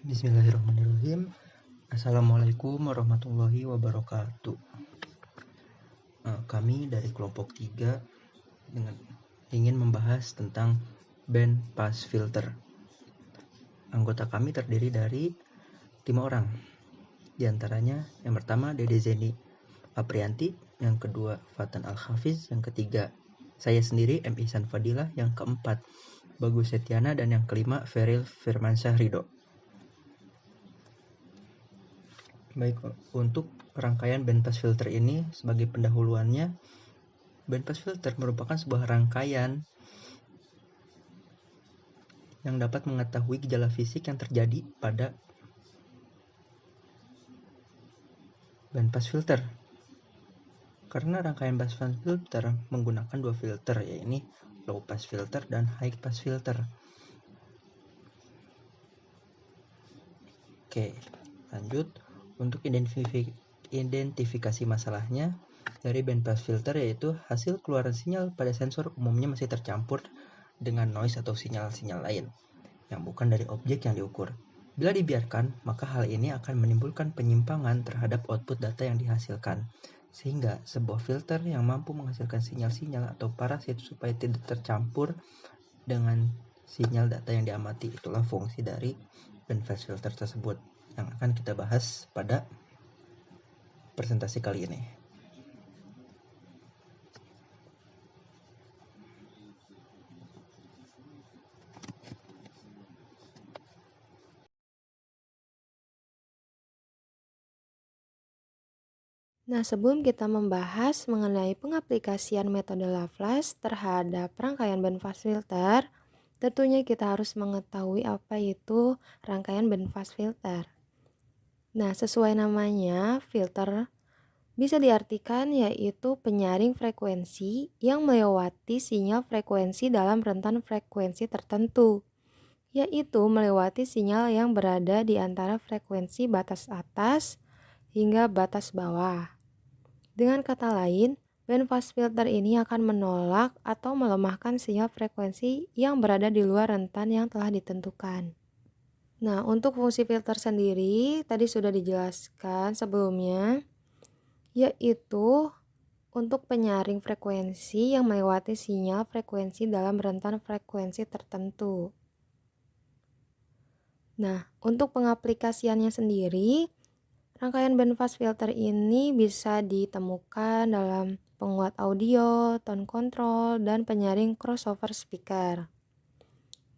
Bismillahirrahmanirrahim. Assalamualaikum warahmatullahi wabarakatuh. Kami dari kelompok 3 ingin membahas tentang band pass filter. Anggota kami terdiri dari 5 orang. Di antaranya yang pertama Dede Zeni Aprianti, yang kedua Fatan Al-Hafiz, yang ketiga saya sendiri M. Ihsan Fadilah, yang keempat Bagus Setiana, dan yang kelima Feril Firmansyah Ridho. Baik, untuk rangkaian bandpass filter ini, sebagai pendahuluannya, bandpass filter merupakan sebuah rangkaian yang dapat mengetahui gejala fisik yang terjadi pada bandpass filter. Karena rangkaian bandpass filter menggunakan 2 filter, yaitu low pass filter dan high pass filter. Oke, lanjut. Untuk identifikasi masalahnya dari bandpass filter, yaitu hasil keluaran sinyal pada sensor umumnya masih tercampur dengan noise atau sinyal-sinyal lain yang bukan dari objek yang diukur. Bila dibiarkan, maka hal ini akan menimbulkan penyimpangan terhadap output data yang dihasilkan, sehingga sebuah filter yang mampu menghasilkan sinyal-sinyal atau parasit supaya tidak tercampur dengan sinyal data yang diamati. Itulah fungsi dari bandpass filter tersebut yang akan kita bahas pada presentasi kali ini. Nah, sebelum kita membahas mengenai pengaplikasian metode Laplace terhadap rangkaian bandpass filter, tentunya kita harus mengetahui apa itu rangkaian bandpass filter. Nah, sesuai namanya, filter bisa diartikan yaitu penyaring frekuensi yang melewati sinyal frekuensi dalam rentan frekuensi tertentu, yaitu melewati sinyal yang berada di antara frekuensi batas atas hingga batas bawah. Dengan kata lain, bandpass filter ini akan menolak atau melemahkan sinyal frekuensi yang berada di luar rentan yang telah ditentukan. Nah, untuk fungsi filter sendiri tadi sudah dijelaskan sebelumnya, yaitu untuk penyaring frekuensi yang melewati sinyal frekuensi dalam rentan frekuensi tertentu. Nah, untuk pengaplikasiannya sendiri, rangkaian bandpass filter ini bisa ditemukan dalam penguat audio, tone control, dan penyaring crossover speaker.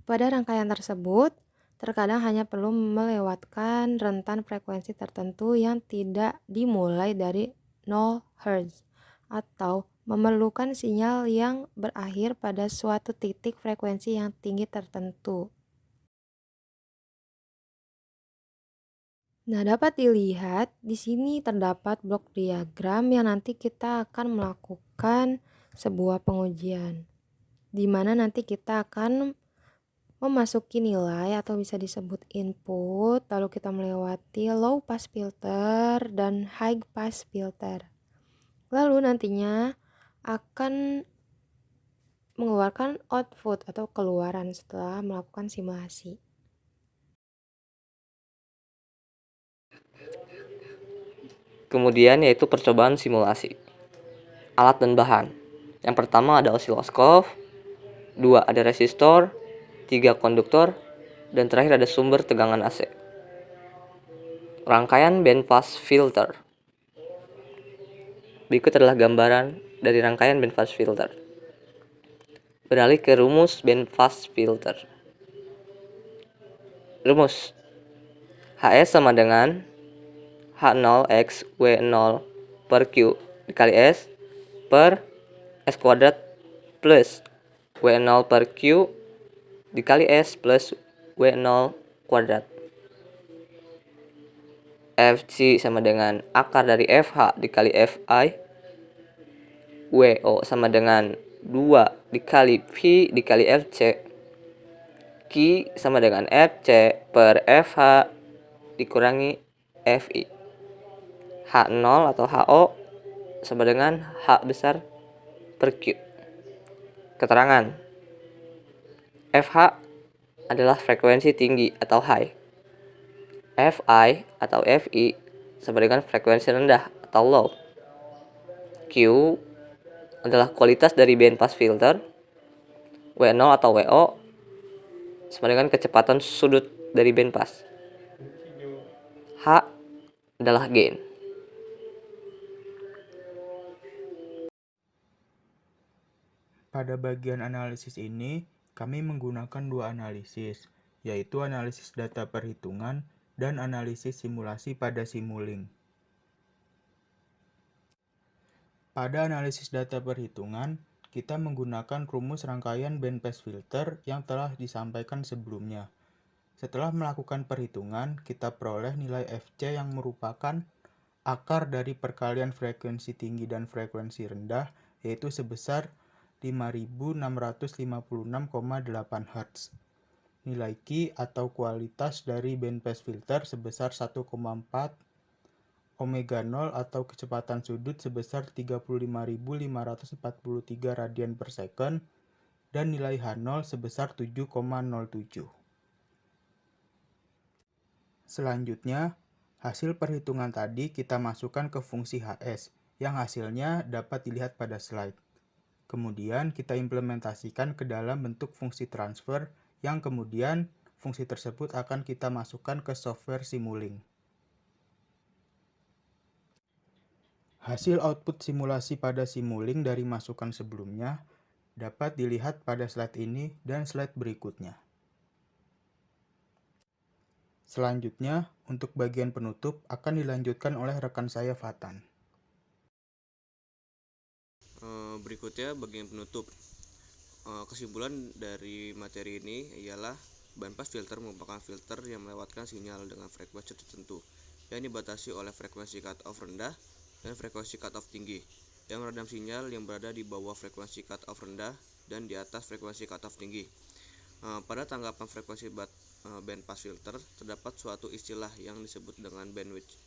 Pada rangkaian tersebut, terkadang hanya perlu melewatkan rentan frekuensi tertentu yang tidak dimulai dari 0 Hz atau memerlukan sinyal yang berakhir pada suatu titik frekuensi yang tinggi tertentu. Nah, dapat dilihat di sini terdapat blok diagram yang nanti kita akan melakukan sebuah pengujian, di mana nanti kita akan memasuki nilai atau bisa disebut input, lalu kita melewati low pass filter dan high pass filter. Lalu nantinya akan mengeluarkan output atau keluaran setelah melakukan simulasi. Kemudian yaitu percobaan simulasi. Alat dan bahan. Yang pertama ada osiloskop, 2 ada resistor, 3 konduktor, dan terakhir ada sumber tegangan AC. Rangkaian bandpass filter. Berikut adalah gambaran dari rangkaian bandpass filter. Beralih ke rumus bandpass filter. Rumus HS sama dengan H0 X W0 per Q dikali S per S kuadrat plus W0 per Q dikali S plus W0 kuadrat. FC sama dengan akar dari FH dikali FI. WO sama dengan 2 dikali V dikali FC. Q sama dengan FC per FH dikurangi FI. H0 atau HO sama dengan H besar per Q. Keterangan FH adalah frekuensi tinggi atau high. Fi atau Fi sama dengan frekuensi rendah atau low. Q adalah kualitas dari bandpass filter. W0 atau Wo sama dengan kecepatan sudut dari bandpass. H adalah gain. Pada bagian analisis ini, kami menggunakan dua analisis, yaitu analisis data perhitungan dan analisis simulasi pada Simulink. Pada analisis data perhitungan, kita menggunakan rumus rangkaian bandpass filter yang telah disampaikan sebelumnya. Setelah melakukan perhitungan, kita peroleh nilai Fc yang merupakan akar dari perkalian frekuensi tinggi dan frekuensi rendah, yaitu sebesar 5656,8 Hz. Nilai Q atau kualitas dari bandpass filter sebesar 1,4 omega 0 atau kecepatan sudut sebesar 35.543 radian per second dan nilai H0 sebesar 7,07. Selanjutnya, hasil perhitungan tadi kita masukkan ke fungsi Hs yang hasilnya dapat dilihat pada slide. Kemudian kita implementasikan ke dalam bentuk fungsi transfer yang kemudian fungsi tersebut akan kita masukkan ke software Simulink. Hasil output simulasi pada Simulink dari masukan sebelumnya dapat dilihat pada slide ini dan slide berikutnya. Selanjutnya, untuk bagian penutup akan dilanjutkan oleh rekan saya Fatan. Berikutnya bagian penutup. Kesimpulan dari materi ini ialah bandpass filter merupakan filter yang melewatkan sinyal dengan frekuensi tertentu yang dibatasi oleh frekuensi cutoff rendah dan frekuensi cutoff tinggi, yang meredam sinyal yang berada di bawah frekuensi cutoff rendah dan di atas frekuensi cutoff tinggi. Pada tanggapan frekuensi bandpass filter terdapat suatu istilah yang disebut dengan bandwidth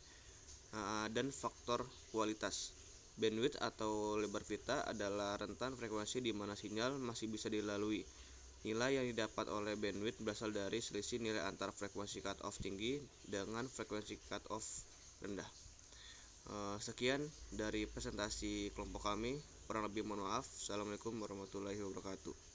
dan faktor kualitas. Bandwidth atau lebar pita adalah rentan frekuensi di mana sinyal masih bisa dilalui. Nilai yang didapat oleh bandwidth berasal dari selisih nilai antara frekuensi cutoff tinggi dengan frekuensi cutoff rendah. Sekian dari presentasi kelompok kami. Kurang lebih mohon maaf. Assalamualaikum warahmatullahi wabarakatuh.